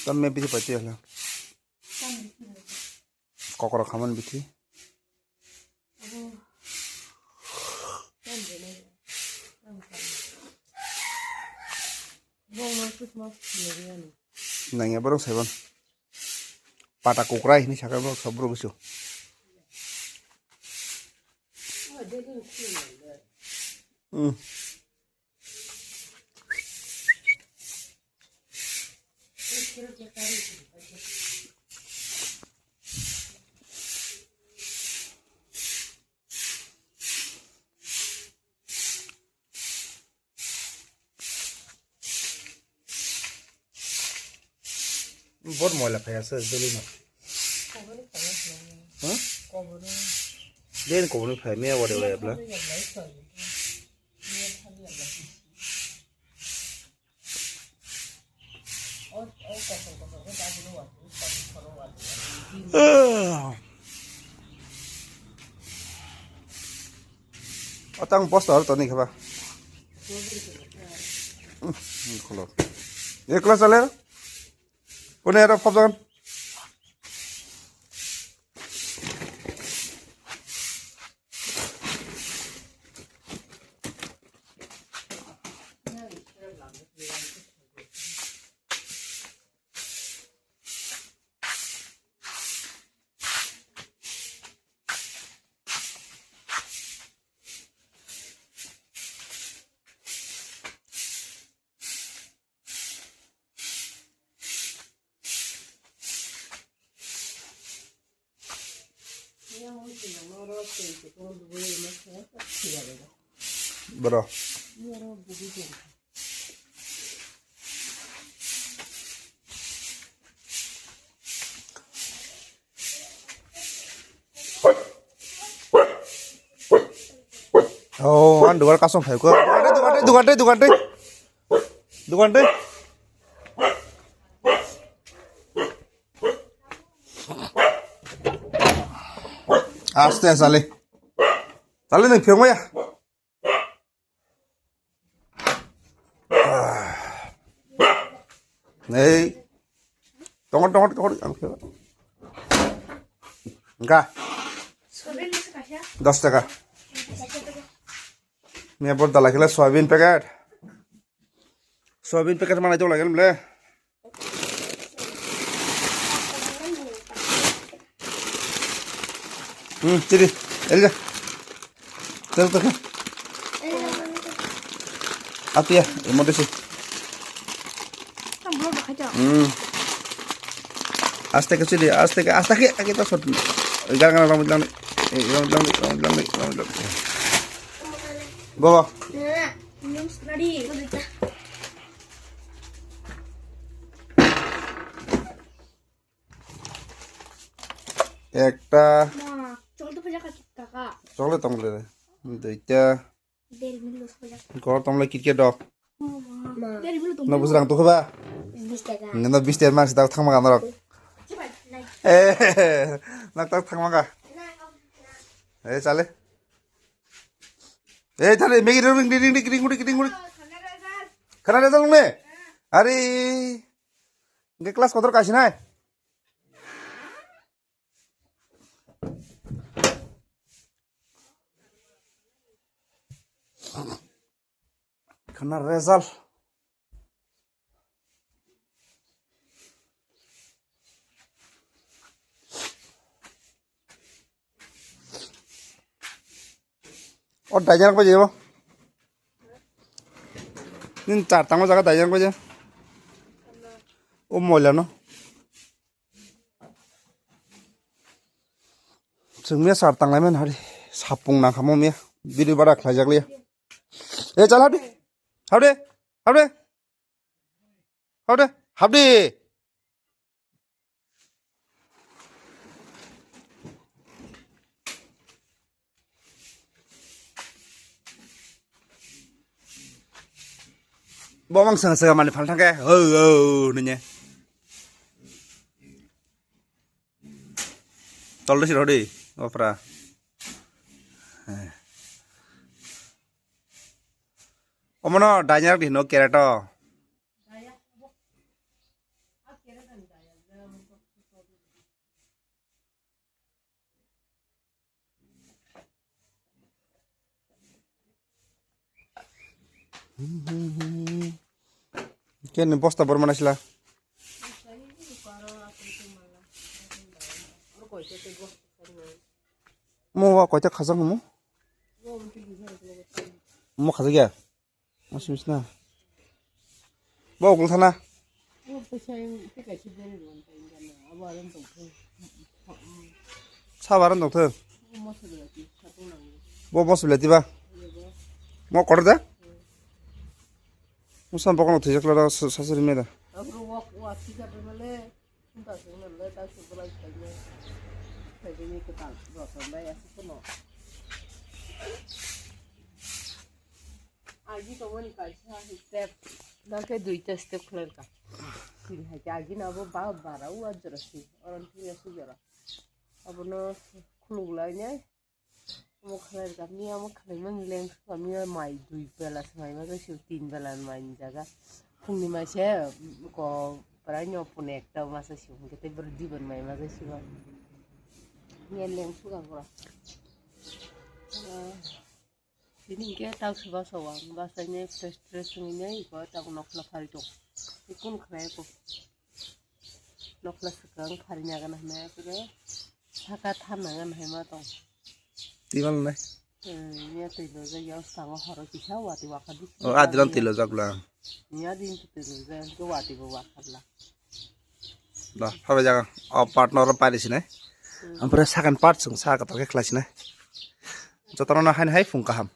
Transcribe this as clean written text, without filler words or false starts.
Kan me bithi pati hala. Kokoro khaman bithi. Nanya baru seven. Pata kokrai ini sakar baru sabro gusu. बहुत मोला खाया sir Delhi में हाँ दिन को नहीं खाया मैं वाले वाले अपना अतंग पोस्ट और तो नहीं खबा खोलो ये क्लास चले Pune ada apa kan? Bro. Oh, an dua kasong phải cơ. Dugan đây. Aste sale. Sale nih Phung ya. Này. Tunggu ang Phung. Enggak. 10 টাকা मैं बहुत दला के सोयाबीन पैकेट माना तो लगे बोले चली चल जा चल तो आती है मोटे से आस्ते के चली आस्ते के आगे तो सोट गाना रमत lang बाबा একটা চলে তমলে দুইটা ঘর তমলে ক্রিকেট ডক না বুঝলাম তো খাবা না 20 টাকা মাস দাও থাকমা গানা রক এ না তাক থাকমা গা এ চলে ए चले मेगी रिंग खाना रे चलने अरे इनके क्लास कदर काशी ना खाना रेजल्ट और डाइजन को जेबो nin 4 tang jaga डाइजन को जे ओ मोला न जोंने 4 tang लाइमोन हारि सापुं ना खामो मे बिदि बारा खाजागले ए चल हाबदे Bomang sang mani faltang ke. Nanya. Tol sih rodi. Opera. Omono danyar di no kerato. Kian posta bermana sila? Mau kau cak khasang mu? Mau khasang ya? Masih misna. Bawa gul sana. Sabaran dokter. Bawa bos beli tiba. Mau korda? Musan pokoknya tuh jaklar sasir meda. Aji kamu nih kasih step, nanti dua step kelar kan. Sini aja aji nabo bara aja sih, orang tua sih jara. Abono kululanya, mau kelar kami, mau kelar mengilang kami mai dua belas mai macam sih 3 belas mai jaga. Phung ni macam ko peranyo punek tahu masa sih, kita berdua mai macam sih bang. Ngilang suka kurang. Ini kita tahu sebab sawang, bahasanya stress ini ikut tahu nokla hari tu, ikut kerja aku, nokla sekarang harinya kan hanya aku deh, sakat hanangan hema tong. Tinggal nih. Ini tidur je, ya setengah hari kisah wati wakad. Oh, adilan tidur jaklar. Ini adin tidur je, tu wati wakad lah. Dah, apa jaga? Oh, partner Paris nih. Ampere sakan part sung sakat oke kelas nih. Jotono hai Phung kaham.